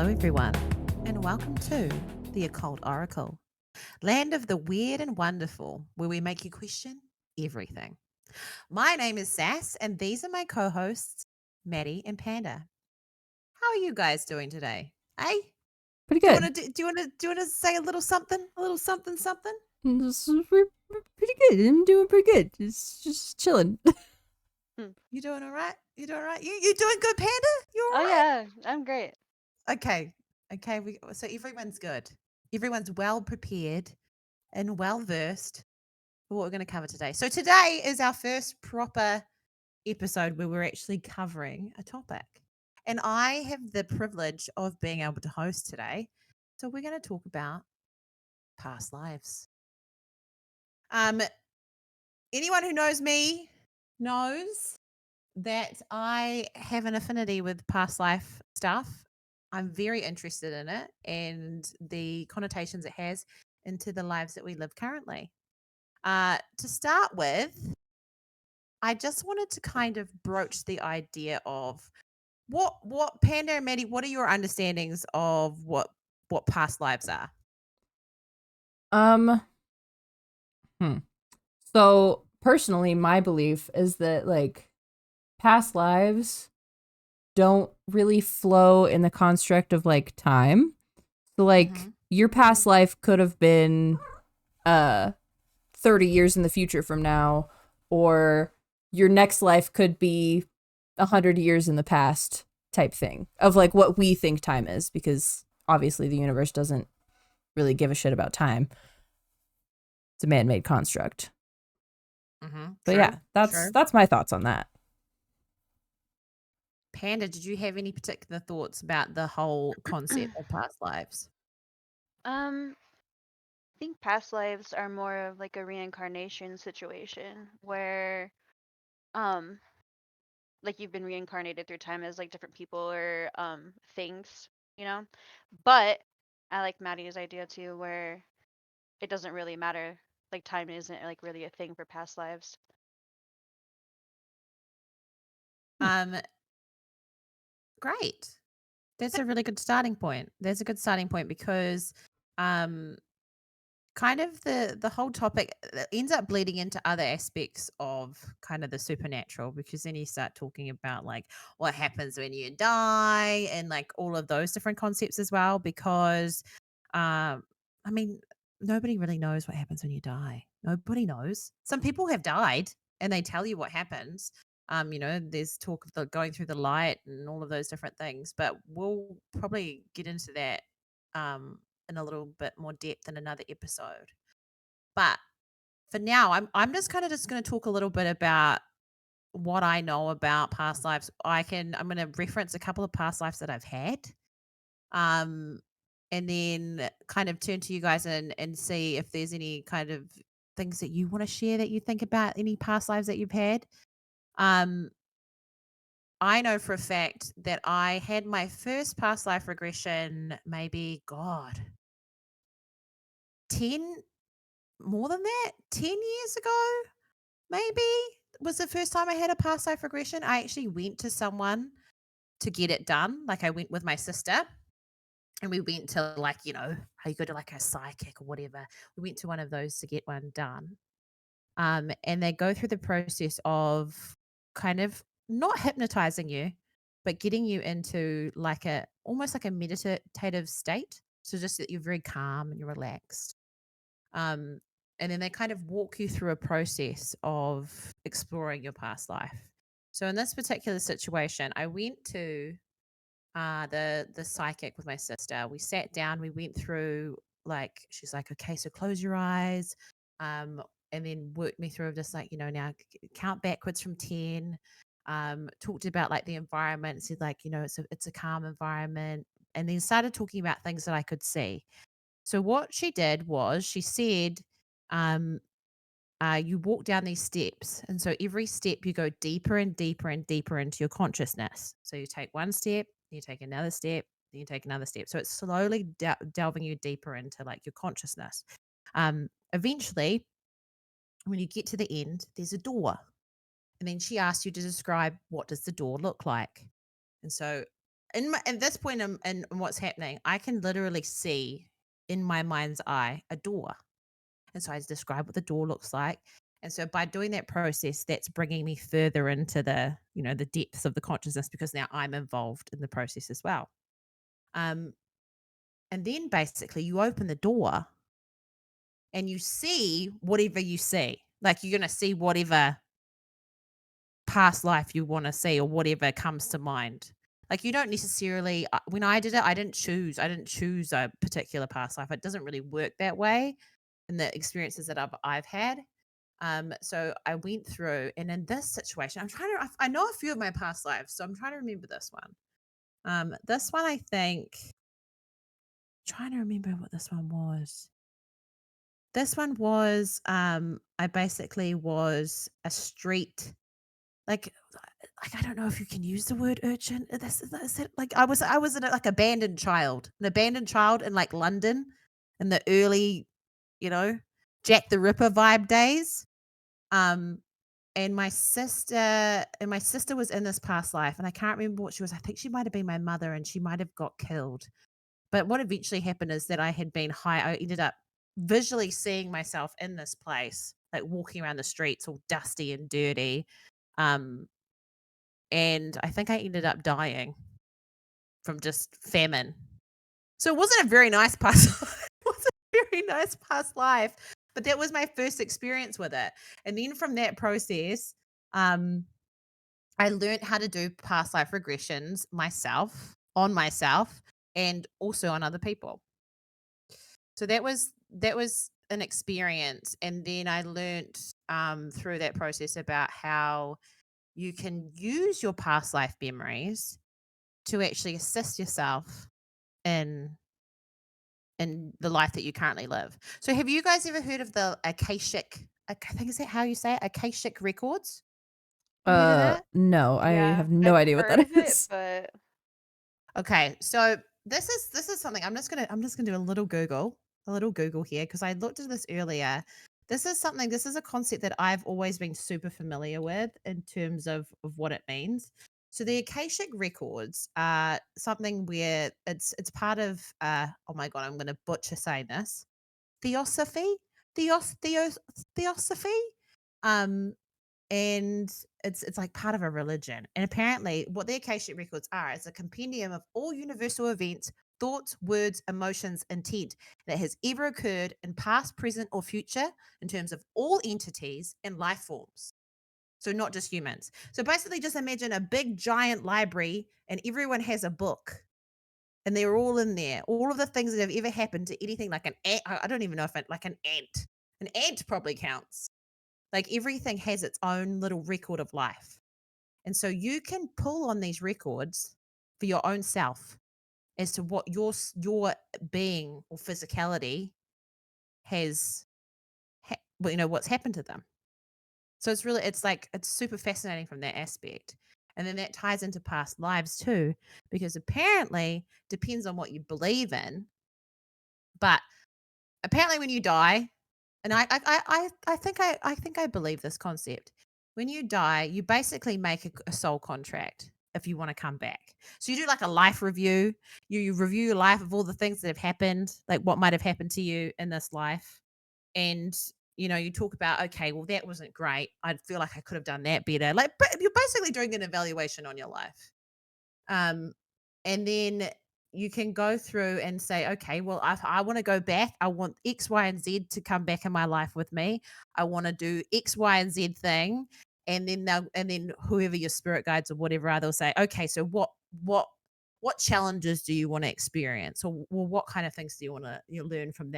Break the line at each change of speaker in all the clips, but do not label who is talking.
Hello, everyone, and welcome to the Occult Oracle, land of the weird and wonderful, where we make you question everything. My name is Sass, and these are my co-hosts, Maddie and Panda. How are you guys doing today? Hey,
Pretty
do you
good.
want to do you want to say a little something, something?
We're pretty good. I'm doing pretty good. Just chilling.
You doing all right? You doing all right? You doing good, Panda? You all
Oh
right?
yeah, I'm great.
Okay, okay. So everyone's good. Everyone's well prepared and well versed for what we're going to cover today. So today is our first proper episode where we're actually covering a topic. And I have the privilege of being able to host today. So we're going to talk about past lives. Um anyone who knows me knows that I have an affinity with past life stuff. I'm very interested in it and the connotations it has into the lives that we live currently. To start with, I just wanted to kind of broach the idea of what Panda and Maddie, what are your understandings of what past lives are?
Um. Hmm. So personally, my belief is that past lives don't really flow in the construct of time. So
Mm-hmm.
your past life could have been uh 30 years in the future from now, or your next life could be 100 years in the past type thing of what we think time is, because obviously the universe doesn't really give a shit about time. It's a man-made construct.
Mm-hmm.
But
True.
yeah, that's my thoughts on that.
Panda, did you have any particular thoughts about the whole concept of past lives?
I think past lives are more of like a reincarnation situation where um like you've been reincarnated through time as like different people or things, you know? But I like Maddie's idea too where it doesn't really matter. Like time isn't like really a thing for past lives.
Um, Great. That's a really good starting point. There's a good starting point because um kind of the whole topic ends up bleeding into other aspects of kind of the supernatural, because then you start talking about like what happens when you die and like all of those different concepts as well, because I mean, nobody really knows what happens when you die. Nobody knows. Some people have died and they tell you what happens. There's talk of the going through the light and all of those different things, but we'll probably get into that um in a little bit more depth in another episode. But for now, I'm just going to talk a little bit about what I know about past lives. I'm going to reference a couple of past lives that I've had. Um and then kind of turn to you guys and see if there's any kind of things that you want to share that you think about any past lives that you've had. Um I know for a fact that I had my first past life regression maybe God 10 more than that, 10 years ago, maybe, was the first time I had a past life regression. I actually went to someone to get it done. Like I went with my sister and we went to how you go to like a psychic or whatever. We went to one of those to get one done. And they go through the process of kind of not hypnotizing you, but getting you into like a almost like a meditative state. So just that you're very calm and you're relaxed. Um, and then they kind of walk you through a process of exploring your past life. So in this particular situation, I went to the psychic with my sister. We sat down, we went through, like, she's like, okay, so close your eyes, um, and then worked me through just like, now count backwards from 10. Talked about like the environment, said like, it's a calm environment, and then started talking about things that I could see. So what she did was she said, um, you walk down these steps, and so every step you go deeper and deeper and deeper into your consciousness. So you take one step, then you take another step, then you take another step. So it's slowly delving you deeper into like your consciousness. Eventually, when you get to the end, there's a door, and then she asked you to describe what does the door look like. And so at this point in what's happening, I can literally see in my mind's eye a door. And so I describe what the door looks like. And so by doing that process, that's bringing me further into the, the depths of the consciousness because now I'm involved in the process as well. Um, and then basically you open the door and you see whatever you see. Like you're going to see whatever past life you want to see or whatever comes to mind. Like you don't necessarily when I did it, I didn't choose a particular past life. It doesn't really work that way in the experiences that I've had. So I went through, and in this situation, I know a few of my past lives, so I'm trying to remember this one. This one I think trying to remember what this one was. This one was I basically was a street like I don't know if you can use the word urchin. That's it. Like I was like an abandoned child in like London in the early, you know, Jack the Ripper vibe days. Um, and my sister was in this past life, and I can't remember what she was. I think she might have been my mother, and she might have got killed. But what eventually happened is that I had been high. I ended up visually seeing myself in this place, like walking around the streets, all dusty and dirty. Um, and I think I ended up dying from just famine. So it wasn't a very nice past life. It wasn't a very nice past life, but that was my first experience with it. And then from that process, um, I learned how to do past life regressions on myself, and also on other people. So that was an experience, and then I learned through that process about how you can use your past life memories to actually assist yourself in the life that you currently live. So have you guys ever heard of the Akashic? I think is that how you say it? Akashic records? Have you heard of that?
No, I
Yeah,
have no
I've
idea what
heard
that
of it,
is.
but
Okay, so this is something I'm just gonna do a little Google here because I looked at this earlier. This is a concept that I've always been super familiar with in terms of what it means. So the Akashic records are something where it's part of oh my god, I'm gonna butcher saying this. Theosophy? Theosophy? Um and it's like part of a religion. And apparently, what the Akashic records are is a compendium of all universal events, thoughts, words, emotions, intent that has ever occurred in past, present, or future in terms of all entities and life forms. So not just humans. So basically, just imagine a big giant library, and everyone has a book. And they're all in there. All of the things that have ever happened to anything like an ant. I don't even know if like an ant. An ant probably counts. Like everything has its own little record of life. And so you can pull on these records for your own self as to what your being or physicality has what's happened to them. So it's super fascinating from that aspect. And then that ties into past lives too, because apparently depends on what you believe in, but apparently when you die, and I think I believe this concept. When you die, you basically make a soul contract if you want to come back. So you do like a life review. You review your life of all the things that have happened, like what might have happened to you in this life. And you talk about, okay, well, that wasn't great. I feel like I could have done that better. Like, but you're basically doing an evaluation on your life. Um, and then you can go through and say, okay, well, I want to go back. I want X, Y, and Z to come back in my life with me. I want to do X, Y, and Z thing. And then whoever your spirit guides or whatever are, they'll say, okay, so what challenges do you want to experience? Or well, what kind of things do you want to learn from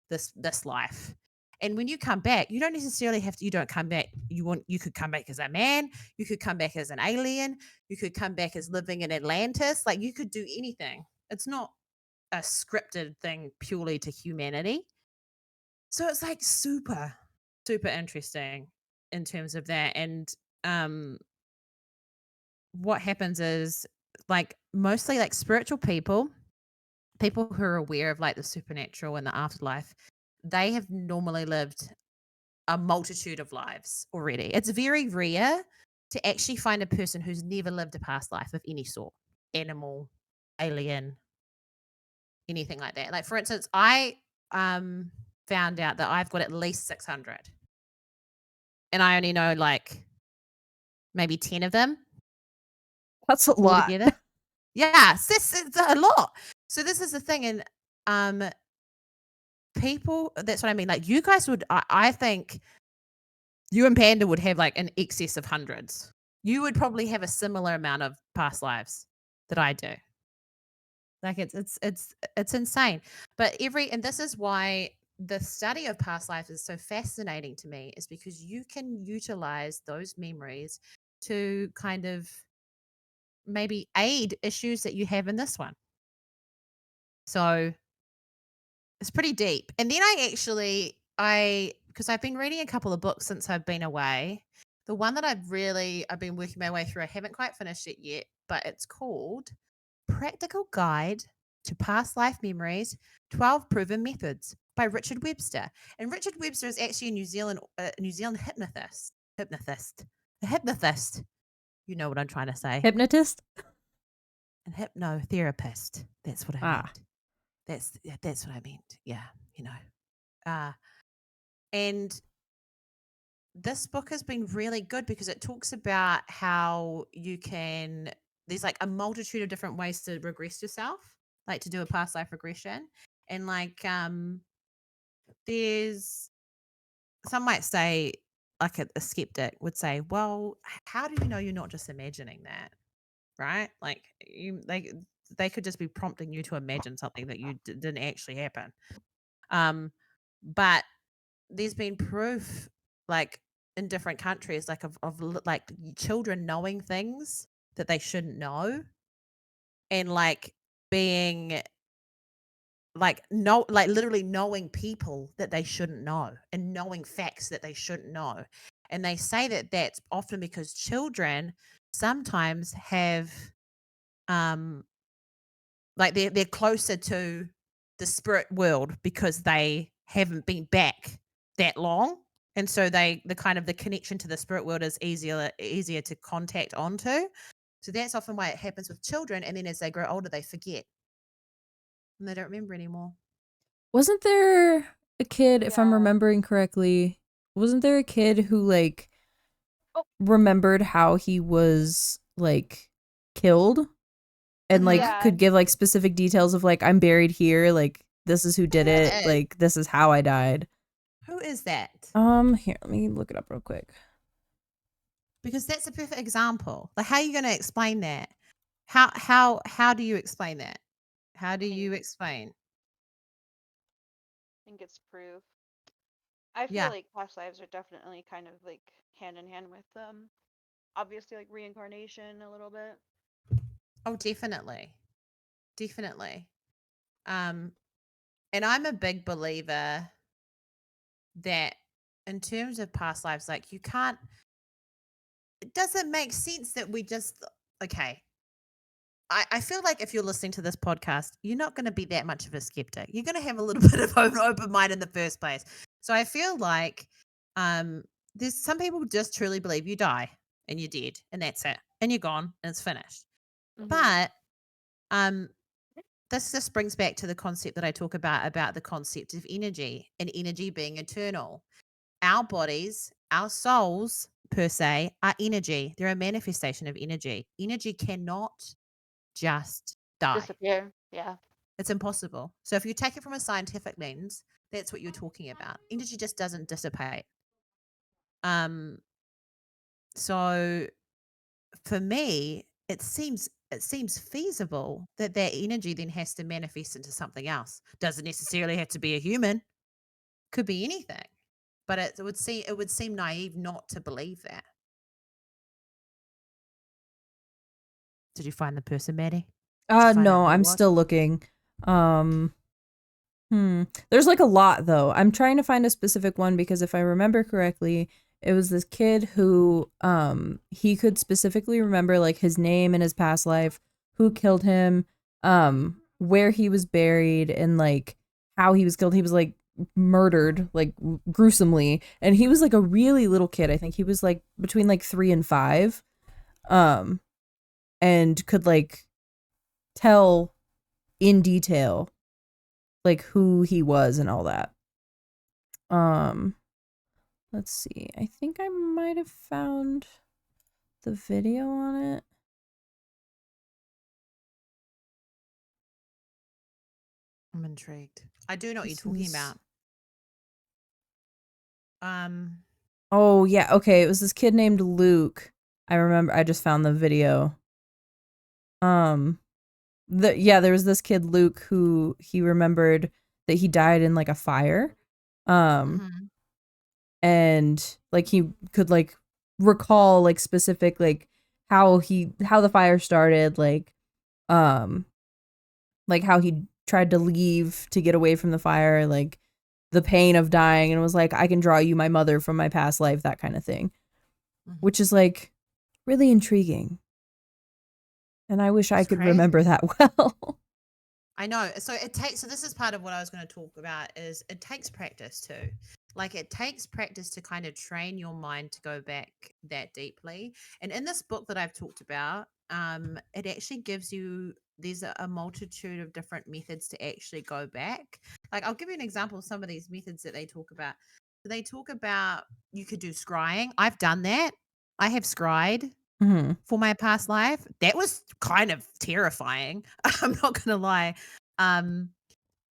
this life? And when you come back, you don't necessarily have to, you don't come back. You could come back as a man, you could come back as an alien, you could come back as living in Atlantis. Like you could do anything. It's not a scripted thing purely to humanity. So it's like super, super interesting in terms of that. And um, what happens is like mostly like spiritual people who are aware of like the supernatural and the afterlife, they have normally lived a multitude of lives already. It's very rare to actually find a person who's never lived a past life of any sort, animal, alien, anything like that. Like, for instance, I found out that I've got at least 600, and I only know like maybe 10 of them
That's a lot.
altogether. Yeah, this is a lot. So this is the thing, and people, that's what I mean. Like, you guys would, I think you and Panda would have like an excess of hundreds. You would probably have a similar amount of past lives that I do. Like, it's insane. But and this is why the study of past lives is so fascinating to me, is because you can utilize those memories to kind of maybe aid issues that you have in this one. So it's pretty deep. And then because I've been reading a couple of books since I've been away. The one that I've been working my way through, I haven't quite finished it yet, but it's called Practical Guide to Past Life Memories, 12 Proven Methods by Richard Webster. And Richard Webster is actually a New Zealand hypnotist. A hypnotist. You know what I'm trying to say.
Hypnotist?
And hypnotherapist. That's what I meant. That's what I meant. Yeah, you know. And this book has been really good because it talks about how there's like a multitude of different ways to regress yourself, like to do a past life regression. And like there's some might say, like a skeptic would say, well, how do you know you're not just imagining that? Right? Like they could just be prompting you to imagine something that you didn't actually happen. But there's been proof, like in different countries, like of like children knowing things that they shouldn't know, and like being like literally knowing people that they shouldn't know, and knowing facts that they shouldn't know. And they say that that's often because children sometimes have like they're closer to the spirit world because they haven't been back that long, and so the connection to the spirit world is easier to contact onto. So that's often why it happens with children, and then as they grow older they forget and they don't remember anymore.
Wasn't there a kid, if I'm
Yeah.
remembering correctly, wasn't there a kid who like
Oh.
remembered how he was like killed and like
Yeah.
could give like specific details of like, I'm buried here, like this is who did it,
Yeah.
like this is how I died.
Who is that?
Here, let me look it up real quick.
Because that's a perfect example. Like, how are you going to explain that? How do you explain that? How do you explain?
I think it's proof. I feel
Yeah.
like past lives are definitely kind of like hand in hand with obviously like reincarnation a little bit.
Oh, definitely. Definitely. And I'm a big believer that in terms of past lives, like it doesn't make sense that we just, okay. I feel like if you're listening to this podcast, you're not going to be that much of a skeptic. You're going to have a little bit of an open mind in the first place. So I feel like there's some people just truly believe you die and you're dead and that's it. And you're gone and it's finished.
Mhm.
But this just brings back to the concept that I talk about the concept of energy and energy being eternal. Our bodies, our souls per se, are energy. They're a manifestation of energy. Energy cannot just die.
Disappear. Yeah.
It's impossible. So if you take it from a scientific lens, that's what you're talking about. Energy just doesn't dissipate. So for me, it seems feasible that energy then has to manifest into something else. Doesn't necessarily have to be a human. Could be anything. But it would seem naive not to believe that. Did you find the person, Maddie?
No, I'm still looking. There's like a lot though. I'm trying to find a specific one because if I remember correctly, it was this kid who he could specifically remember like his name in his past life, who killed him, where he was buried, and like how he was killed. He was like murdered like gruesomely, and he was like a really little kid. I think he was like between like 3 and 5, and could like tell in detail like who he was and all that. Let's see. I think I might have found the video on it.
I'm intrigued. I do know what you're talking about.
Oh yeah, okay. It was this kid named Luke. I remember. I just found the video. There was this kid Luke who he remembered that he died in like a fire.
mhm.
And like he could like recall like specific like how the fire started, like how he tried to leave to get away from the fire, like the pain of dying, and was like, I can draw you my mother from my past life, that kind of thing. Which is like really intriguing. And I wish I could remember that well.
I know. So this is part of what I was going to talk about is it takes practice too. Like it takes practice to kind of train your mind to go back that deeply. And in this book that I've talked about, it actually gives you there's a multitude of different methods to actually go back. Like I'll give you an example of some of these methods that they talk about. So they talk about you could do scrying. I've done that. I have scryed for my past life. That was kind of terrifying. I'm not gonna lie. Um,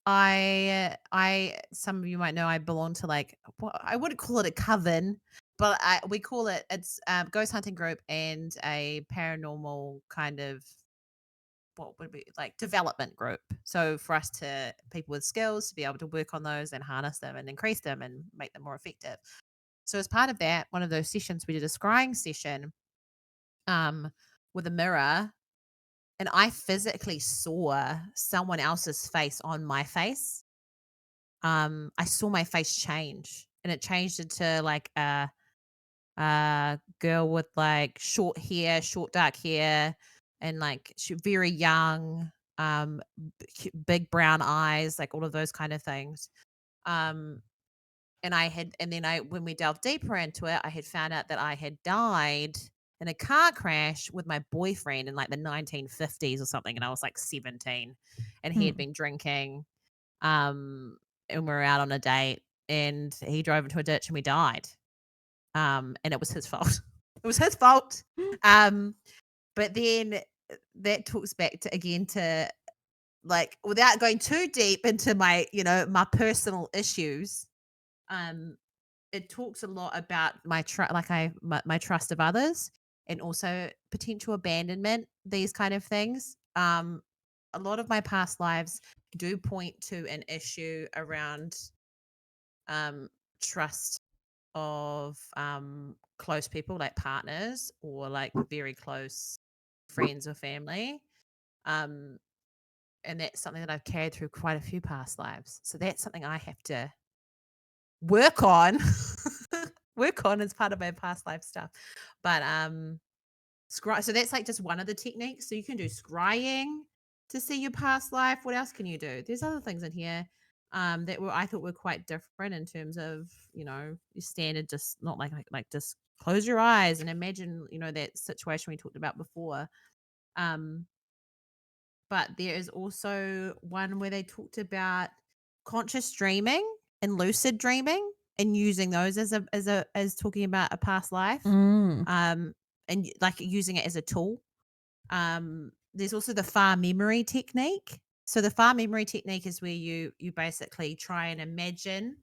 I some of you might know I belong to like I wouldn't call it a coven, but we call it's ghost hunting group and a paranormal kind of what would be like development group. So for us to people with skills to be able to work on those and harness them and increase them and make them more effective. So as part of that, one of those sessions we did a scrying session with a mirror and I physically saw someone else's face on my face. I saw my face change and it changed into like a girl with like short hair, short dark hair and like very young, big brown eyes, like all of those kind of things. Um and then when we delved deeper into it, I had found out that I had died in a car crash with my boyfriend in like the 1950s or something. And I was like 17 and he had been drinking. And we were out on a date and he drove into a ditch and we died. And it was his fault. It was his fault. But then that talks back to again to like without going too deep into my, my personal issues. Um, it talks a lot about my my trust of others and also potential abandonment, these kind of things. A lot of my past lives do point to an issue around trust of close people like partners or like very close friends or family. Um, and that's something that I've carried through quite a few past lives. So that's something I have to work on work on as part of my past life stuff. But so that's like just one of the techniques. So you can do scrying to see your past life. What else can you do? There's other things in here that I thought were quite different in terms of, your standard just not like just close your eyes and imagine, that situation we talked about before. Um but there is also one where they talked about conscious dreaming and lucid dreaming and using those as talking about a past life. And like using it as a tool. There's also the far memory technique. So the far memory technique is where you basically try and imagine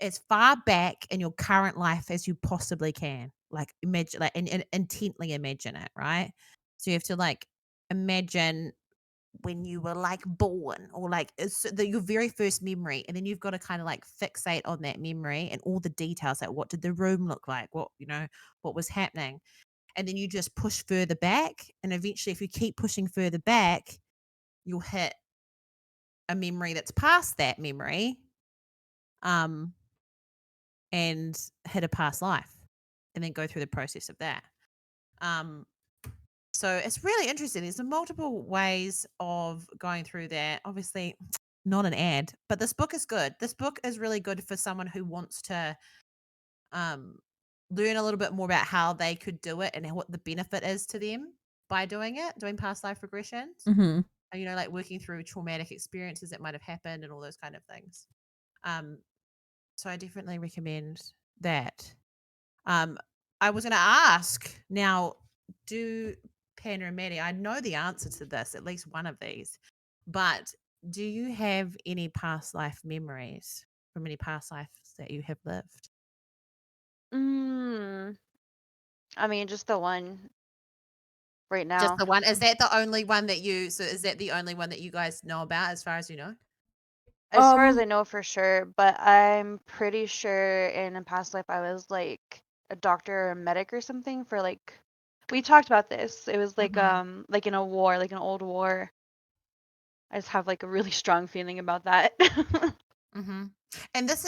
as far back in your current life as you possibly can. Like imagine like and intently imagine it, right? So you have to like imagine when you were like born or like your very first memory, and then you've got to kind of like fixate on that memory and all the details, like what did the room look like, what was happening, and then you just push further back, and eventually if you keep pushing further back you'll hit a memory that's past that memory, um and hit a past life and then go through the process of that. um So it's really interesting. There's multiple ways of going through that. Obviously, not an ad, but this book is good. This book is really good for someone who wants to um, learn a little bit more about how they could do it and what the benefit is to them. by doing past life regressions.
Mm-hmm.
You know, like working through traumatic experiences that might have happened and all those kind of things. So I definitely recommend that. I was going to ask now, do Panda and Maddie, I know the answer to this, at least one of these, but do you have any past life memories from any past lives that you have lived?
Mm, I mean, just the one right
Just
now.
the one? Is that the only one that is that the only one that you guys know about as far as you know?
As far as I know for sure, but I'm pretty sure in a past life I was like a doctor or a medic or something for like we talked about this. It was like in a war, like an old war. I just have like a really strong feeling about that.
Mm-hmm. And this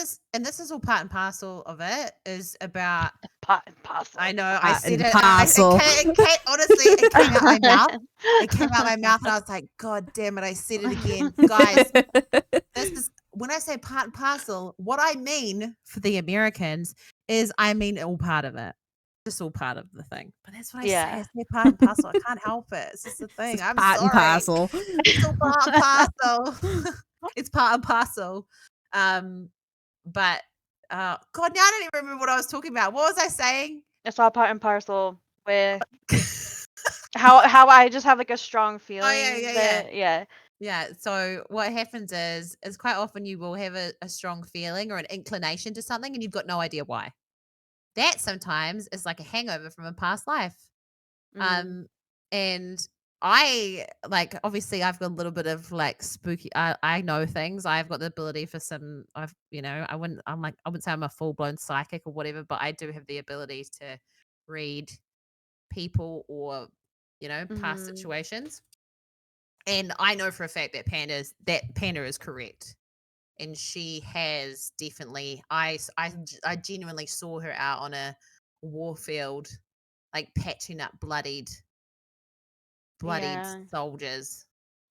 is all part and parcel of it. Is about
Pot and parcel.
I know I
Hot
said
and
it.
parcel.
It came honestly. It came out my mouth. It came out my mouth, and I was like, "God damn it!" I said it again, guys. This is when I say part and parcel. What I mean for the Americans is I mean all part of it, just all part of the thing. But that's what I say. I
Yeah.
say part and parcel. I can't help it. It's just the
This
thing.
is
I'm
hot and
sorry.
parcel.
It's all part and parcel. It's part and parcel. But God, now I don't even remember what I was talking about. What was I saying?
It's all part and parcel with how I just have like a strong
Oh yeah,
feeling
yeah, yeah.
that yeah.
Yeah. So what happens is quite often you will have a strong feeling or an inclination to something and you've got no idea why. That sometimes is like a hangover from a past life.
Mm,
Um and I like obviously I've got a little bit of like spooky I know things. I've got the ability for some I've you know, I wouldn't say I'm a full blown psychic or whatever, but I do have the ability to read people or past
mhm.
situations. And I know for a fact that Panda is correct. And she has definitely I genuinely saw her out on a war field, like patching up bloodied
Yeah.
soldiers,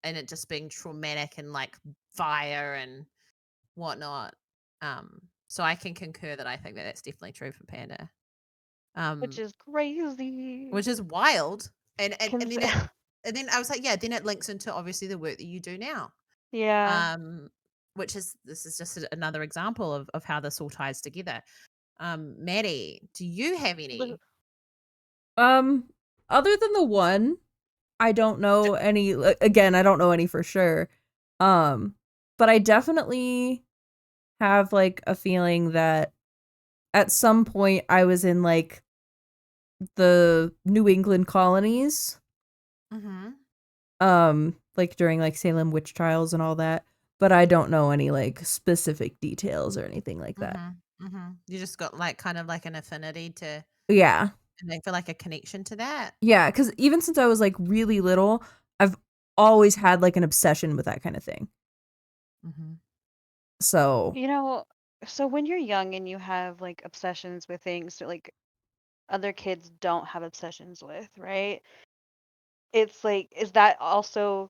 and it just being traumatic and like fire and whatnot. So I can concur that I think that that's definitely true for Panda.
Which
Um,
is crazy.
which is wild. And
Cons-
then I was like, yeah, then it links into obviously the work that you do now.
yeah.
Um, which is this is just another example of how this all ties together. Maddie, do you have any?
Um, other than the one, I don't know any. Again, I don't know any for sure. Um, but I definitely have like a feeling that at some point I was in like the New England colonies.
Mm-hmm.
Like during like Salem witch trials and all that. But I don't know any like specific details or anything like that.
Mm-hmm. Mm-hmm. You just got like kind of like an affinity to,
Yeah.
and I feel like a connection to that.
Yeah, because even since I was like really little, I've always had like an obsession with that kind of thing.
Mm-hmm.
So
You know, so when you're young and you have like obsessions with things that like other kids don't have obsessions with, right? It's like, could that also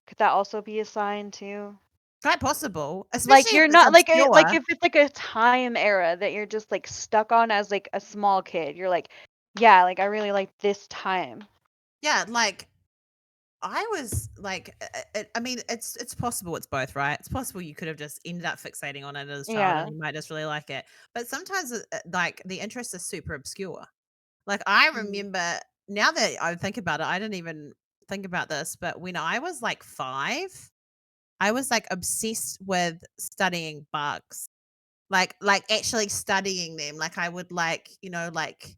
be a sign too?
Quite possible,
Like
especially if
you're
it's
not like
obscure.
if it's like a time era that you're just like stuck on as like a small kid, you're like, yeah, like I really like this time.
Yeah, like I was like, I mean, it's possible. It's both, right? It's possible you could have just ended up fixating on it as a child, and
Yeah.
you might just really like it. But sometimes, like the interest is super obscure. Like I
Mhm.
remember now that I think about it, I didn't even think about this, but when I was like 5, I was like obsessed with studying bugs. Like actually studying them. Like I would like, like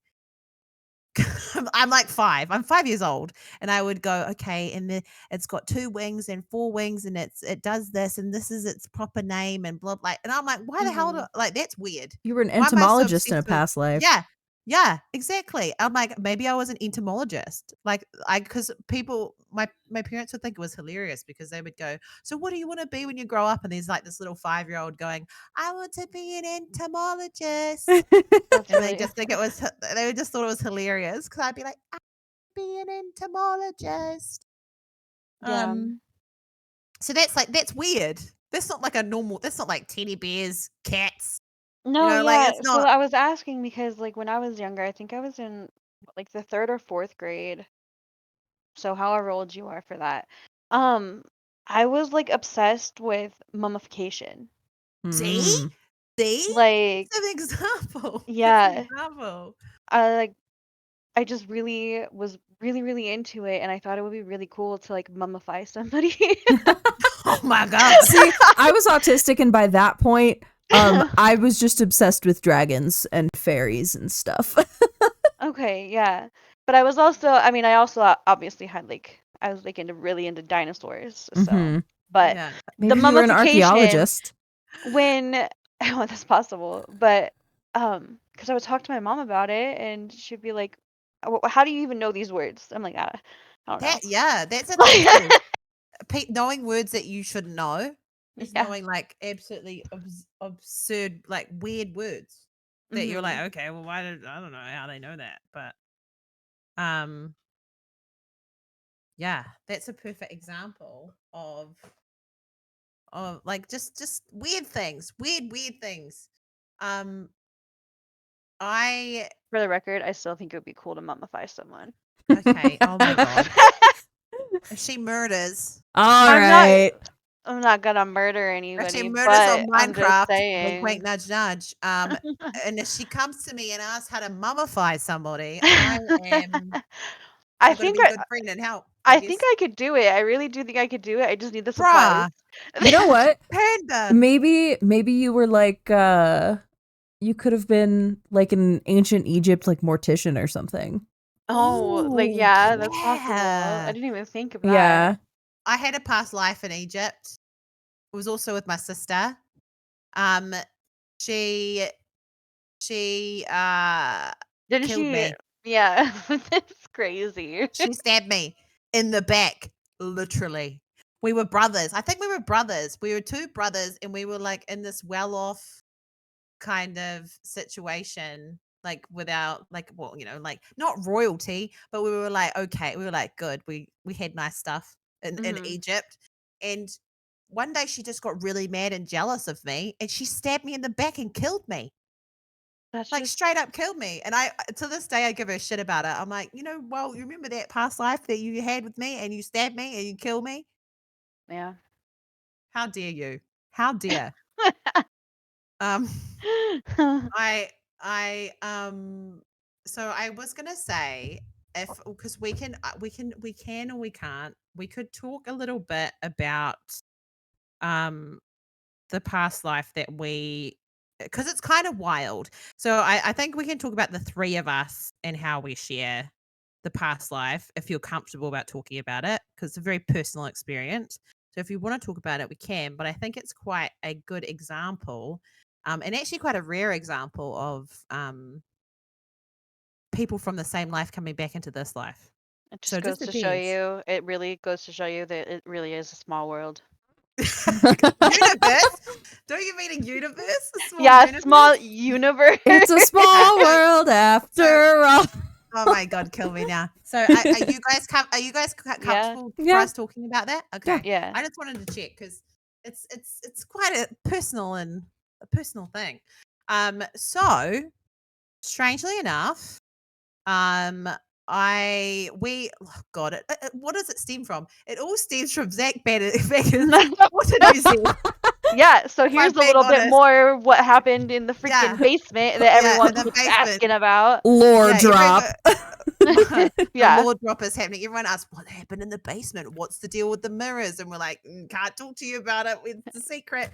I'm like 5. I'm 5 years old, and I would go, "Okay, and it's got 2 wings and 4 wings, and it does this, and this is its proper name, and blah, blah." And I'm like, "Why the hell do
Mhm.
like, that's weird.
you were an
Why am I so
entomologist in a
obsessed with"
past life.
Yeah. Yeah, exactly. I'm like, maybe I was an entomologist. Like, because people my parents would think it was hilarious because they would go, "So what do you wanna be when you grow up?" And there's, like, this little 5-year-old going, "I want to be an entomologist."
That's
And they
really
just think it was they just thought it was hilarious because 'cause I'd be like, "I'd be an entomologist."
yeah.
Um, so that's weird. That's not like teddy bears, cats,
No,
like,
yeah.
it's
So
not.
I was asking because like when I was younger, I think I was in like the 3rd or 4th grade. so however old you are for that. I was like obsessed with mummification.
See?
Mm.
See?
Like,
That's an example. That's an
yeah,
example.
I I just really was really into it, and I thought it would be really cool to like mummify somebody.
Oh my god.
See, I was autistic, and by that point, I was just obsessed with dragons and fairies and stuff.
Okay, yeah. But I was also, I mean, I also obviously had like, I was like really into dinosaurs. So, but
Yeah.
the
Maybe you were an
mummification,
archaeologist.
when, oh, that's possible. But, because I would talk to my mom about it and she'd be like, How do you even know these words?" I'm like, I don't know.
That's a thing too. Knowing words that you shouldn't know is
Yeah.
knowing like absolutely absurd, like weird words that you're like,
Mhm.
okay, well, I don't know how they know that, but um, yeah, that's a perfect example of like just weird things, weird things. Um, I
For the record, I still think it would be cool to mummify someone.
okay. Oh my god, if she murders,
All
I'm not
right.
I'm not gonna murder
if she
anybody,
murders on
but I'm just
Minecraft, wink, wink,
saying.
nudge, nudge. And if she comes to me and asks how to mummify somebody, I'm
I
gonna
think
be a good friend and help, I
I think
guess.
I could do it. I really do think I could do it. I just need the supplies.
Bruh,
You know what?
panda.
Maybe you were like you could have been like an ancient Egypt like mortician or something.
Oh, like
Ooh,
yeah, that's possible. I
yeah.
didn't even think of that.
Yeah.
I had a past life in Egypt. It was also with my sister. Um, she she
Didn't
killed
she?
me.
Yeah, that's crazy.
She stabbed me in the back, literally. We were brothers. I think we were brothers. We were two brothers, and we were like in this well-off kind of situation, like without like, well, like not royalty, but we were like, okay, we were like good. We had nice stuff in
Hmm.
Egypt. And one day she just got really mad and jealous of me, and she stabbed me in the back and killed me.
That's
Like
just
straight up killed me. And I to this day I give her shit about it. I'm like, well, you remember that past life that you had with me and you stabbed me and you killed me?
yeah.
How dare you? How dare? Um I so I was gonna say, if because we can or we can't, we could talk a little bit about um the past life that we, because it's kind of wild. So I think we can talk about the three of us and how we share the past life if you're comfortable about talking about it, because it's a very personal experience. So if you want to talk about it, we can. But I think it's quite a good example, and actually quite a rare example of people from the same life coming back into this life.
It
So
just
it just
goes to show
depends.
you. It really goes to show you that it really is a small world.
Universe? Don't you mean a universe? A small
Yeah, small
universe?
universe.
It's a small
So
world
so
after all.
oh my god, kill me now. So are you guys
Yeah,
comfortable for
Yeah.
us talking about that?
Yeah.
Okay.
yeah.
I just wanted to check because it's quite a personal thing. So strangely enough, um God, what does it stem from? It all stems from Zach Bagans. What did you say?
Yeah, so
If I'm
here's a
being
little bit
honest.
more what happened in the
Yeah.
freaking basement that
Yeah,
everyone
in the
keeps
basement.
asking about.
Lore
Yeah,
drop.
the
Yeah.
law drop is happening. Everyone asks, "What happened in the basement? What's the deal with the mirrors?" And we're like, "Can't talk to you about it. It's a secret."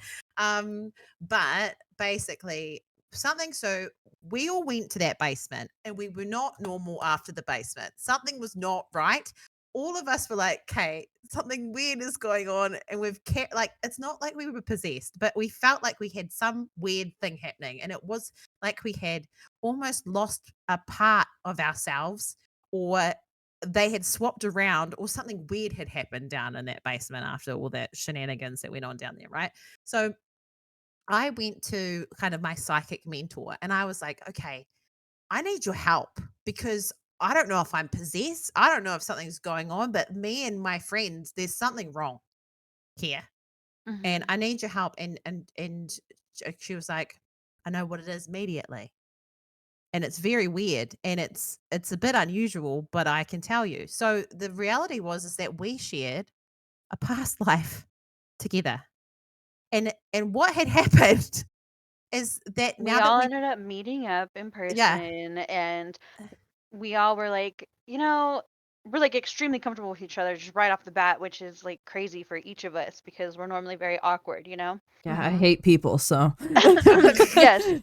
But basically, something. So we all went to that basement, and we were not normal after the basement. Something was not right. All of us were like, "Okay, something weird is going on," and we've kept like it's not like we were possessed, but we felt like we had some weird thing happening, and it was like we had almost lost a part of ourselves, or they had swapped around, or something weird had happened down in that basement after all that shenanigans that went on down there, right? So I went to kind of my psychic mentor and I was like, okay, I need your help because I don't know if I'm possessed. I don't know if something's going on, but me and my friends, there's something wrong here and
Hmm.
I need your help. And she was like, I know what it is immediately. and it's very weird, and it's a bit unusual, but I can tell you. So the reality is that we shared a past life together, and what had happened is that
We
now that
all
we
ended up meeting up in
yeah
person, and we all were like, we're like extremely comfortable with each other just right off the bat, which is like crazy for each of us because we're normally very awkward,
Yeah, I
Mhm.
hate people, so.
Yes.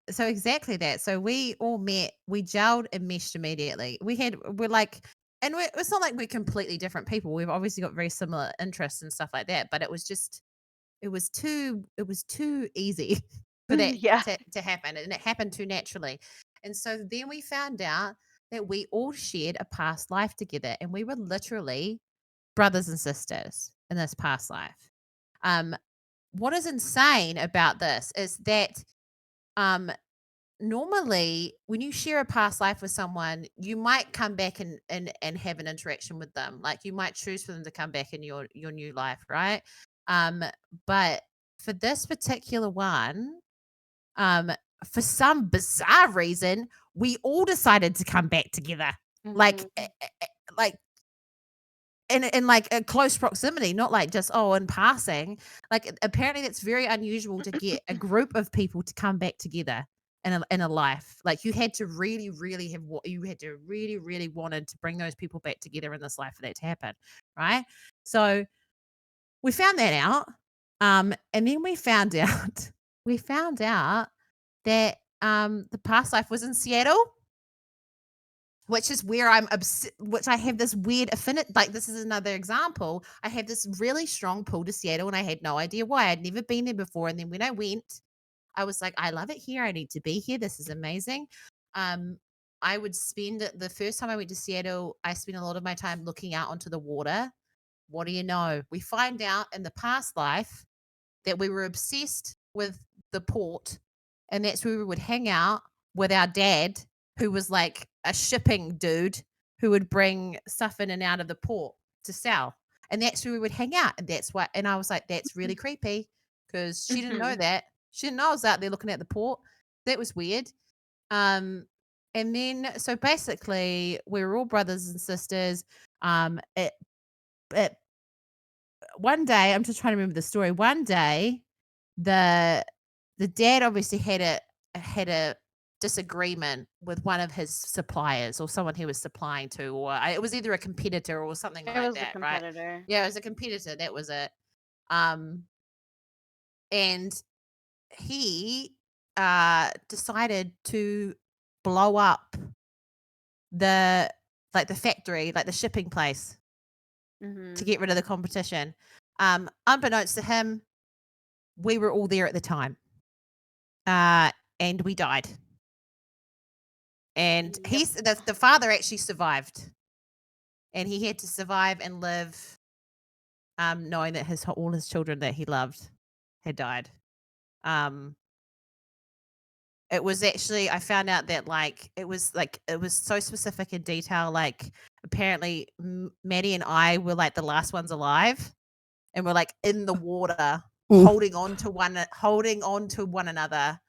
So exactly that. So we all met, we gelled and meshed immediately. We're like, and it's not like we're completely different people. We've obviously got very similar interests and stuff like that, but it was too easy for that
Yeah.
to happen, and it happened too naturally. And so then we found out that we all shared a past life together, and we were literally brothers and sisters in this past life. Um, what is insane about this is that um normally when you share a past life with someone, you might come back and have an interaction with them. Like you might choose for them to come back in your new life, right? um but for this particular one, um for some bizarre reason, we all decided to come back together, like
Mhm.
like in like a close proximity, not like just in passing. Like apparently that's very unusual to get a group of people to come back together in a life. Like you had to really, really have what you had to really, really wanted to bring those people back together in this life for that to happen, right? So we found that out, and then we found out that the past life was in Seattle, which is where which I have this weird affinity. Like this is another example. I have this really strong pull to Seattle, and I had no idea why. I'd never been there before, and then when I went, I was like, I love it here. I need to be here. This is amazing. Um, I would spend the first time I went to Seattle, I spent a lot of my time looking out onto the water. What do you know? We find out in the past life that we were obsessed with the port, and that's where we would hang out with our dad, who was like a shipping dude who would bring stuff in and out of the port to sell. And that's where we would hang out. And that's what, and I was like, that's really creepy because she didn't know
Mhm.
that. She didn't know I was out there looking at the port. That was weird. Um, and then, so basically, we were all brothers and sisters. It one day, I'm just trying to remember the story. One day, the dad obviously had a disagreement with one of his suppliers or someone he was supplying to, or it was either a competitor or something
It
like
was a
that, right?
competitor.
Yeah, it was a competitor. That was it. Um, and he decided to blow up the the factory, like the shipping place, to
Mhm.
get rid of the competition. Unbeknownst to him, we were all there at the time, uh, and we died. And
Yep.
the father actually survived, and he had to survive and live, knowing that all his children that he loved had died. Um, it was actually, I found out that it was so specific in detail. Like apparently, Maddie and I were like the last ones alive, and we're like in the water,
Ooh.
holding on to one another,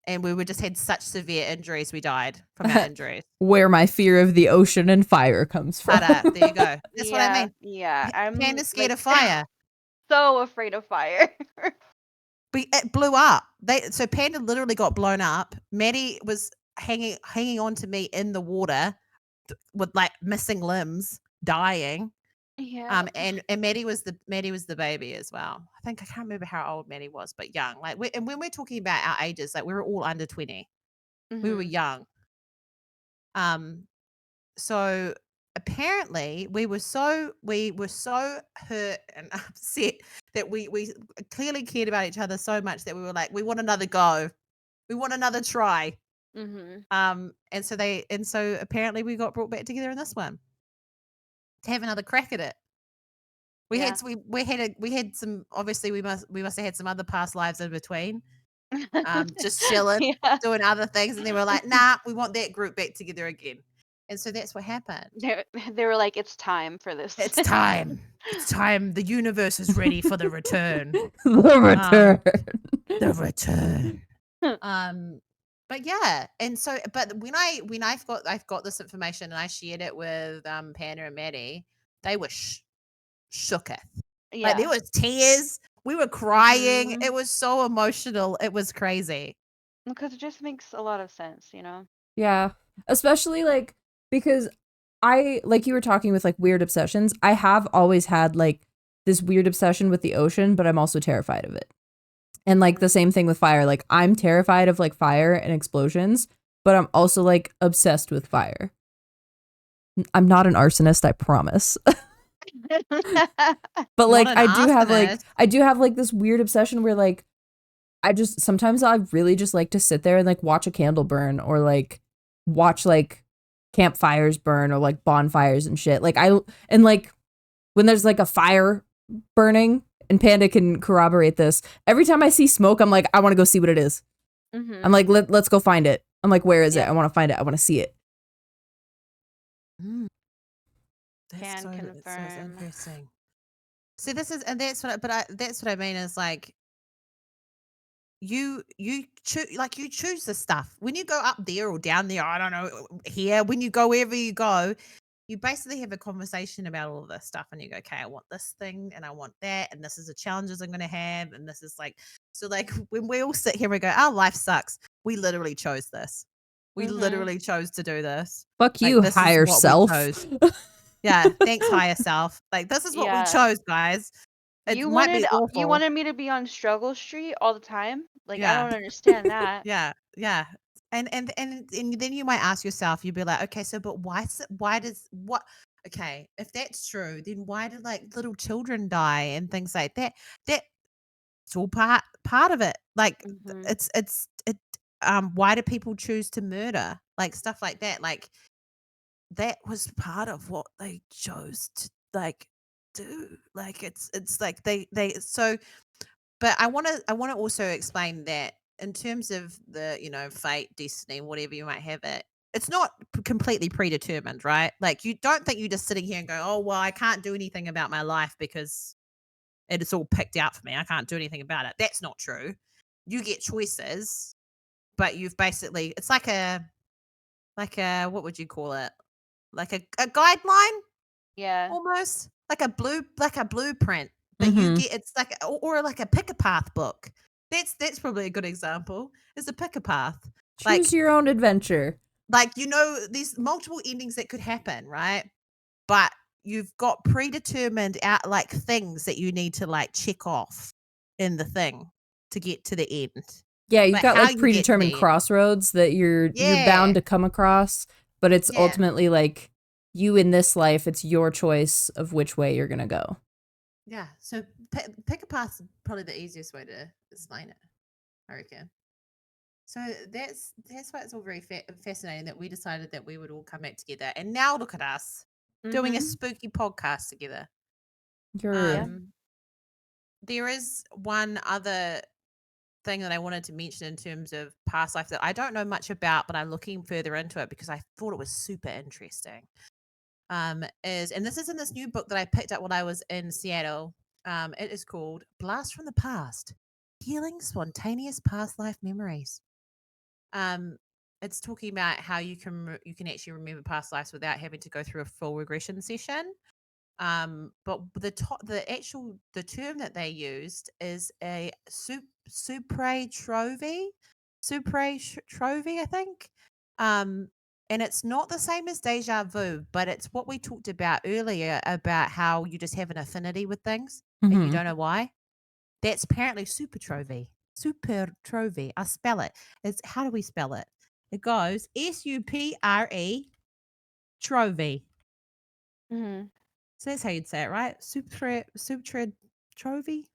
and we were just had such severe injuries. We died from our injuries.
Where my fear of the ocean and fire comes from.
There you go. That's what I
Yeah,
mean.
yeah. I'm
Panda's scared
like
of fire.
so afraid of fire.
It blew up. So Panda literally got blown up. Maddie was hanging on to me in the water with like missing limbs, dying.
Yeah.
And Maddie was the baby as well. I think I can't remember how old Maddie was, but young. Like and when we're talking about our ages, like we were all under 20. We were
Mhm.
young. Um, so apparently we were so hurt and upset that we clearly cared about each other so much that we were like, we want another go, we want another try.
Mhm.
And so apparently we got brought back together in this one to have another crack at it.
Yeah.
We had some, obviously we must have had some other past lives in between, just chilling,
Yeah.
doing other things, and then we're like, nah, we want that group back together again. And so that's what happened.
They were like, it's time for this.
It's time. It's time. The universe is ready for the return.
The
Um,
return.
the return. But yeah, and so but when I've got this information and I shared it with Panda and Maddie, they were shooketh. Like there
Yeah.
was tears, we were crying.
Mhm.
It was so emotional. It was crazy.
Because it just makes a lot of sense, you know?
Yeah. Especially like because I like you were talking with like weird obsessions. I have always had like this weird obsession with the ocean, but I'm also terrified of it. And like the same thing with fire. Like I'm terrified of like fire and explosions, but I'm also like obsessed with fire. I'm not an arsonist, I promise. But
Not
like
an arsonist.
I do have like this weird obsession where like I just sometimes I really just like to sit there and like watch a candle burn or like watch like campfires burn or like bonfires and shit. Like and like when there's like a fire burning and Panda can corroborate this. Every time I see smoke, I'm like, I want to go see what it is. I'm like, let's go find it. I'm like, where is it?
Yeah.
I want to find it. I want to see it.
Mm,
Can
that's so
confirm.
interesting. See, this is, and that's what, that's what I mean is like, you choose, like you choose the stuff when you go up there or down there. I don't know here. When you go wherever you go, you basically have a conversation about all of this stuff, and you go, okay, I want this thing, and I want that, and this is the challenges I'm going to have, and this is like, so like when we all sit here, and we go, our life sucks. We literally chose this. We literally chose to do this.
Fuck
Like
you,
this is
higher
what we
self.
chose. Yeah, thanks higher self. Like this is what we
Yeah.
chose, guys. It might be
You
awful.
wanted me to be on Struggle Street all the time? Like I
Yeah.
don't understand that.
Yeah, yeah. And then you might ask yourself, you'd be like, okay, so but why does what okay, if that's true, then why did like little children die and things like that? That's all part of it. Like
Mhm.
it why do people choose to murder? Like stuff like that. Like that was part of what they chose to like do. Like it's like they so but I want to also explain that in terms of the, fate, destiny, whatever you might have it, it's not completely predetermined, right? Like you don't think you're just sitting here and go, "Oh, well, I can't do anything about my life because it is all picked out for me. I can't do anything about it." That's not true. You get choices, but you've basically it's like a what would you call it? Like a guideline
Yeah.
almost like a blueprint that you
Mm-hmm.
get. It's like or like a pick a path book. That's probably a good example. Is a pick a path.
Choose
Like
your own adventure.
there's multiple endings that could happen, right? But you've got predetermined out like things that you need to like check off in the thing to get to the end.
Yeah, you've
But
got
how
like
you get to
predetermined
the end.
crossroads that you're bound
Yeah.
to come across, but it's
Yeah.
ultimately like you in this life, it's your choice of which way you're gonna go.
Yeah. So pick a path is probably the easiest way to explain it, I reckon. So that's why it's all very fascinating that we decided that we would all come back together, and now look at us doing a
Mhm.
spooky podcast together.
You're
Yeah.
There is one other thing that I wanted to mention in terms of past life that I don't know much about, but I'm looking further into it because I thought it was super interesting. Is and this is in this new book that I picked up when I was in Seattle. It is called Blast from the Past: Healing Spontaneous Past Life Memories. Um, it's talking about how you can actually remember past lives without having to go through a full regression session. But the term that they used is a supratrophy, supratrophy, I think. Um, and it's not the same as deja vu, but it's what we talked about earlier about how you just have an affinity with things and you
mm-hmm.
don't know why. That's apparently supertrophy. Supertrophy. I spell it. It's how do we spell it? It goes SUPRE trophy.
Mhm.
So that's how you'd say it, right? Supertrophy.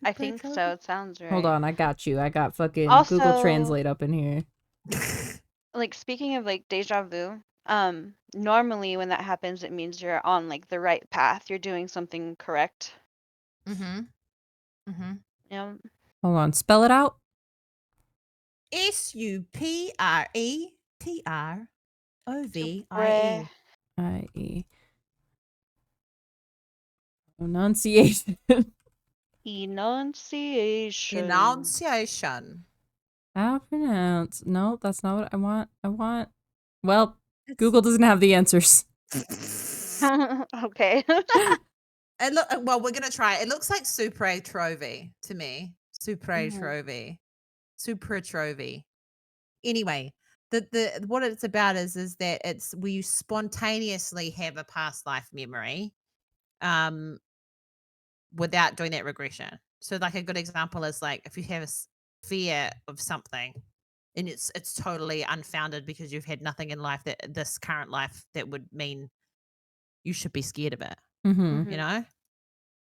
I think so.
Supertrophy.
It sounds
Hold
right.
on, I got you. I got fucking Google
Also,
Translate up in here.
like speaking of like deja vu, normally when that happens, it means you're on like the right path. You're doing something correct.
Mm-hmm. Mm-hmm.
You know?
Hold on, spell it out.
SUPRETROVIE.
I-E. Pronunciation.
Enunciation.
Enunciation.
How pronounce? No, that's not what I want. Well,
It's
Google doesn't have the answers.
Okay.
it look well, we're gonna try it. It looks like Supre Trophy to me. Supre
Mhm.
Trophy. Super Trophy. Anyway, the what it's about is that it's where you spontaneously have a past life memory, um, without doing that regression. So, like a good example is like if you have a fear of something, and it's totally unfounded because you've had nothing in life that this current life that would mean you should be scared of it.
Mm-hmm.
You
Mhm.
know.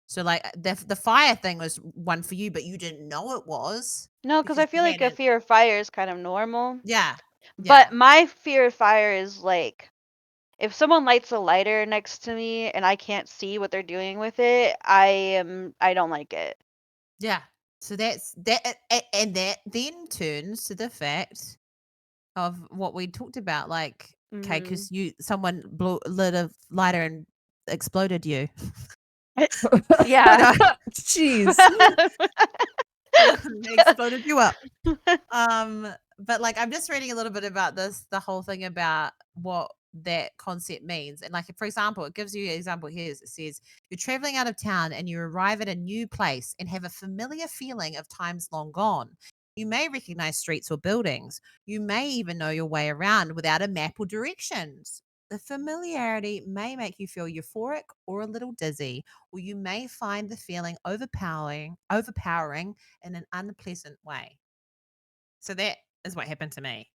So, like the fire thing was one for you, but you didn't know it was
No, because
because
I feel
you
like a
hadn't.
fear of fire is kind of normal.
Yeah,
But
yeah,
my fear of fire is like if someone lights a lighter next to me and I can't see what they're doing with it, I don't like it.
yeah. So that's that, and that then turns to the fact of what we talked about, like, okay,
Mhm.
because someone lit a lighter and exploded you. You
Yeah.
know,
Jeez.
they exploded you up. But like I'm just reading a little bit about this, the whole thing about what that concept means. And like for example, it gives you an example here. It says you're traveling out of town and you arrive at a new place and have a familiar feeling of times long gone. You may recognize streets or buildings. You may even know your way around without a map or directions. The familiarity may make you feel euphoric or a little dizzy, or you may find the feeling overpowering in an unpleasant way. So that is what happened to me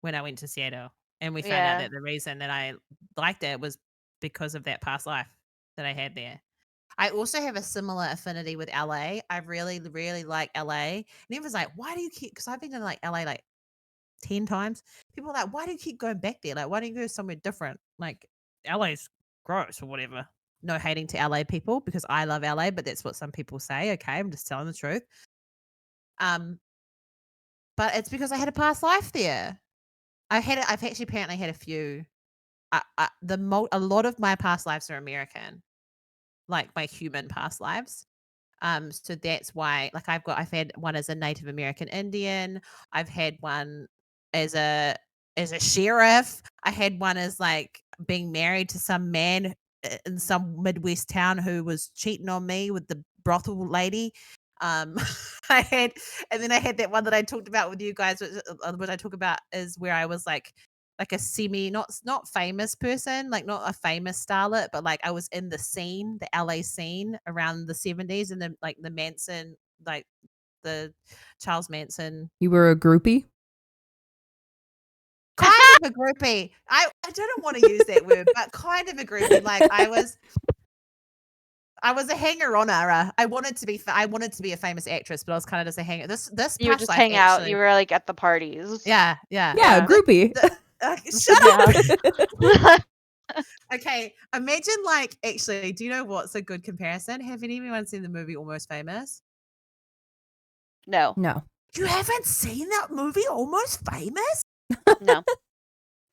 when I went to Seattle, and we found out
Yeah.
that the reason that I liked it was because of that past life that I had there. I also have a similar affinity with LA. I really, really like LA. And everyone's like, why do you keep, because I've been to like LA like 10 times. People are like, why do you keep going back there? Like, why don't you go somewhere different? Like, LA's gross or whatever. No hating to LA people because I love LA, but that's what some people say. Okay. I'm just telling the truth. Um, but it's because I had a past life there. I've actually apparently had a few. A lot of my past lives are American, like my human past lives. So that's why, like, I've had one as a Native American Indian. I've had one as a sheriff. I had one as like being married to some man in some Midwest town who was cheating on me with the brothel lady. Um, I had, and then I had that one that I talked about with you guys, which I talk about is where I was like a semi not famous person, like not a famous starlet, but like I was in the scene, the LA scene around the 70s and then like the Manson, like the Charles Manson.
You were a groupie?
Kind of a groupie. I don't want to use that word, but kind of a groupie. Like I was a hanger on. I wanted to be a famous actress, but I was kind of just a hanger. This
You would
past
just
life
hang out. You
actually.
were like at the parties.
Yeah, yeah.
Yeah, a
Yeah.
groupie.
Shut
Yeah.
up. Okay, imagine like actually, do you know what's a good comparison? Have anyone seen the movie Almost Famous?
No.
No.
You haven't seen that movie Almost Famous?
No.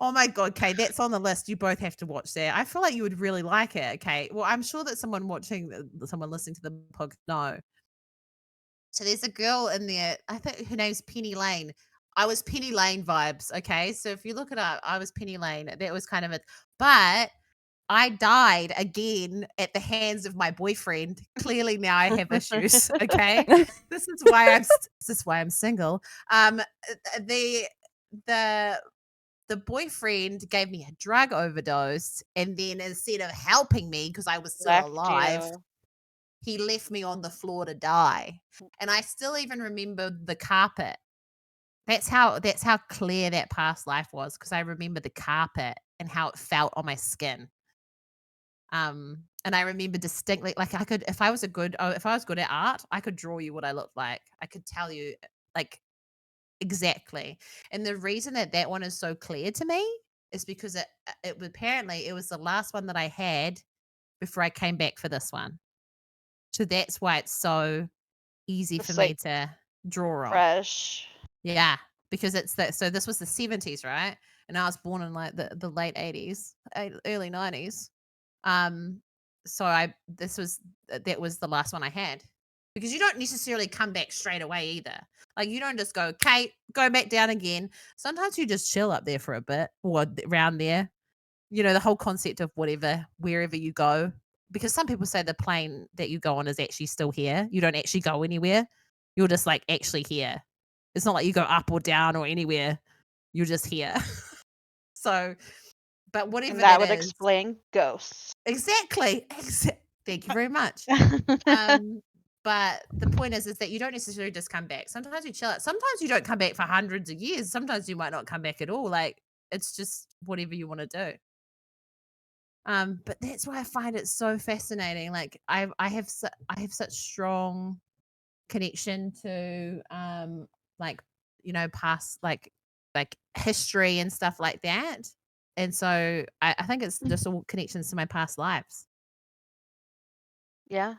Oh my god, okay, that's on the list. You both have to watch that. I feel like you would really like it. Okay, well, I'm sure that someone listening to the podcast know. So there's a girl in there. I think her name's Penny Lane. I was Penny Lane vibes. Okay, so if you look it up, I was Penny Lane. That was kind of it, but I died again at the hands of my boyfriend. Clearly now I have issues, okay? This is why I'm single. The the the boyfriend gave me a drug overdose, and then instead of helping me because I was still
Left
alive,
you.
he left me on the floor to die. And I still even remember the carpet. That's how clear that past life was because I remember the carpet and how it felt on my skin. And I remember distinctly, like I could, if I was good at art, I could draw you what I looked like. I could tell you like exactly. And the reason that that one is so clear to me is because it was the last one that I had before I came back for this one. So that's why it's so easy for
Just
me
like
to draw on.
fresh.
Yeah, because so this was the 70s, right? And I was born in like the late 80s, early 90s. Um, so that was the last one I had. because you don't necessarily come back straight away either. Like you don't just go, Kate, go back down again. Sometimes you just chill up there for a bit or around there. You know, the whole concept of wherever you go. Because some people say the plane that you go on is actually still here. You don't actually go anywhere. You're just like actually here. It's not like you go up or down or anywhere. You're just here. So, but whatever
And that
that
would
is.
explain ghosts.
Exactly. Thank you very much. But the point is that you don't necessarily just come back. Sometimes you chill out. Sometimes you don't come back for hundreds of years. Sometimes you might not come back at all. Like it's just whatever you want to do. But that's why I find it so fascinating. Like I have such strong connection to like past like history and stuff like that. And so I think it's just all connections to my past lives.
Yeah.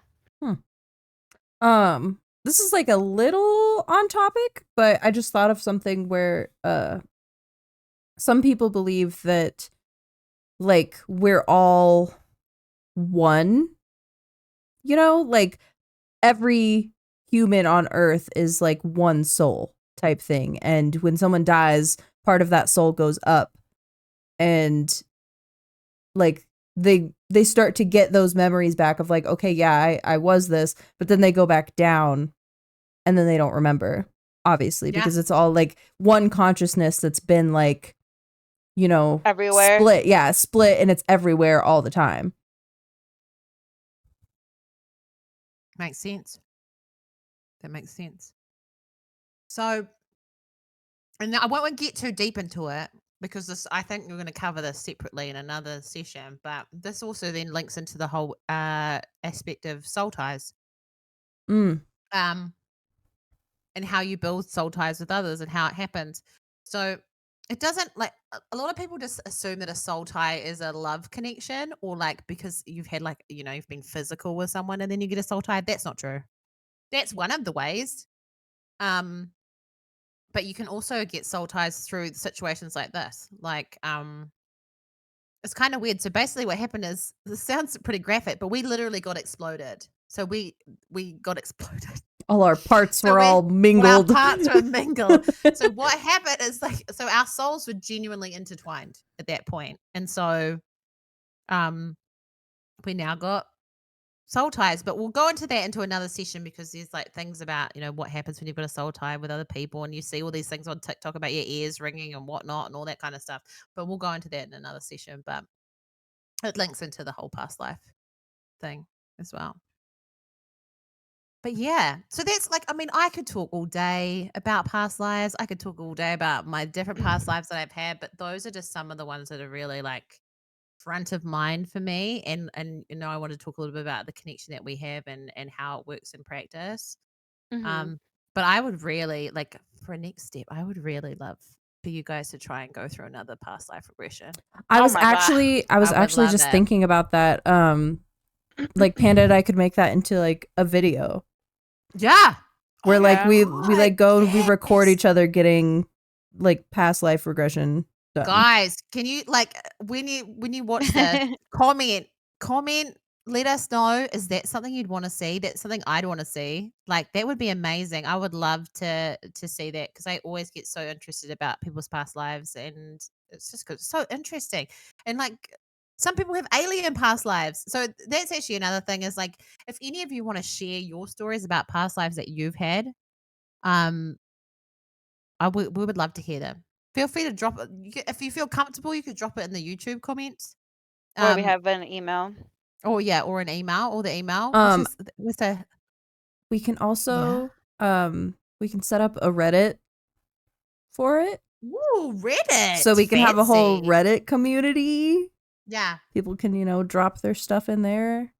This is like a little on topic, but I just thought of something where some people believe that like we're all one, like every human on earth is like one soul type thing, and when someone dies, part of that soul goes up, and like they start to get those memories back of like, okay, yeah, I was this, but then they go back down and then they don't remember, obviously,
Yeah.
because it's all like one consciousness that's been like,
Everywhere.
split, and it's everywhere all the time.
Makes sense. That makes sense. So, and I won't get too deep into it because I think we're going to cover this separately in another session. But this also then links into the whole aspect of soul ties,
Mm.
and how you build soul ties with others and how it happens. So it doesn't like a lot of people just assume that a soul tie is a love connection or like because you've had like you've been physical with someone and then you get a soul tie. That's not true. That's one of the ways. But you can also get soul ties through situations like this. Like, it's kind of weird. So basically what happened is this sounds pretty graphic, but we literally got exploded. So we got exploded.
All our parts
So
were all mingled.
Our parts were mingled. So what happened is like so our souls were genuinely intertwined at that point. And so we now got soul ties, but we'll go into that into another session because there's like things about what happens when you've got a soul tie with other people and you see all these things on TikTok about your ears ringing and whatnot and all that kind of stuff. But we'll go into that in another session. But it links into the whole past life thing as well. But yeah, so that's like, I mean, I could talk all day about past lives. I could talk all day about my different past lives that I've had, but those are just some of the ones that are really like front of mind for me. And I want to talk a little bit about the connection that we have and how it works in practice.
Mm-hmm.
But I would really like for a next step, I would really love for you guys to try and go through another past life regression.
I
Oh
was
my God.
actually
I would love
just
it.
thinking about that. Like Panda and I could make that into like a video
Yeah.
where like
Yeah.
we like go and we record each other getting like past life regression done.
Guys, can you like when you watch this, comment, let us know, is that something you'd want to see? That's something I'd want to see. Like that would be amazing. I would love to see that because I always get so interested about people's past lives and it's just so interesting. And like some people have alien past lives. So that's actually another thing is like if any of you want to share your stories about past lives that you've had, um we would love to hear them. Feel free to drop it. If you feel comfortable, you could drop it in the YouTube comments.
Or we have an email.
Or yeah, or an email, or the email. What's the
We can also we can set up a Reddit for it.
Ooh, Reddit.
So we can have a whole
Fancy.
Reddit community.
Yeah.
People can, drop their stuff in there.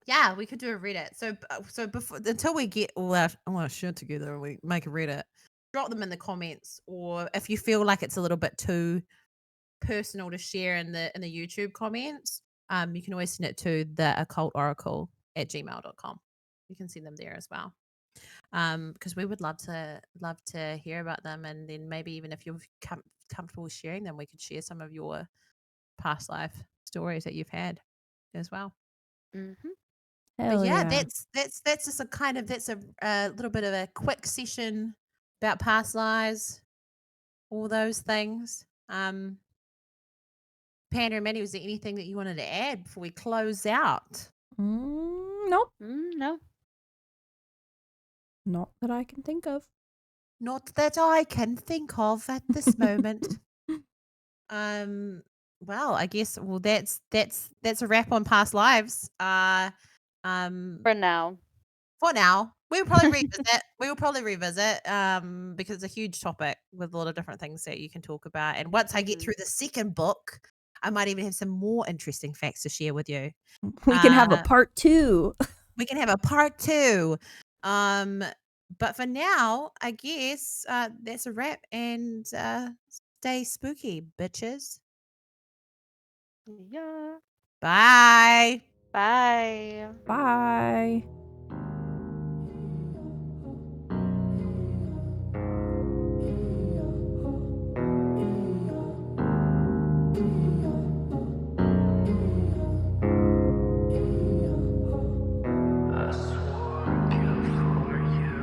Yeah, we could do a Reddit. So before until we get all our shit together and we make a Reddit, drop them in the comments. Or if you feel like it's a little bit too personal to share in the YouTube comments, you can always send it to the Occult Oracle at gmail.com. You can send them there as well. Because we would love to hear about them, and then maybe even if you're comfortable sharing them, we could share some of your past life stories that you've had as well.
Mm-hmm.
Hell
yeah,
yeah.
that's just a kind of that's a little bit of a quick session about past lives, all those things. Panda and Manny, was there anything that you wanted to add before we close out?
Nope.
No.
Not that I can think of.
Not that I can think of at this moment. Well, I guess that's a wrap on past lives.
For now.
For now, we will probably revisit. We will probably revisit because it's a huge topic with a lot of different things that you can talk about. And once I get
Mhm.
through the second book, I might even have some more interesting facts to share with you.
We can have a
Uh,
part 2.
we can have a part 2. But for now, I guess that's a wrap. And stay spooky, bitches.
Yeah.
Bye.
Bye.
Bye.
I swore I'd kill for you,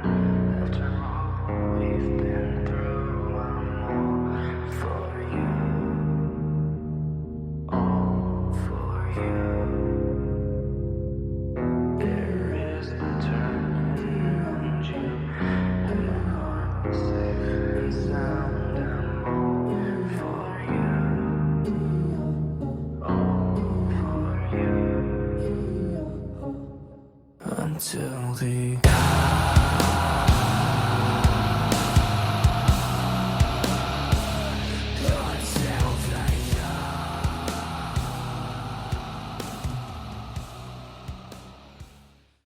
and after all we've been through, I'm all for you, all for you. There is no turning around you, and my heart safe and sound. I'm all for you, all for you. Until the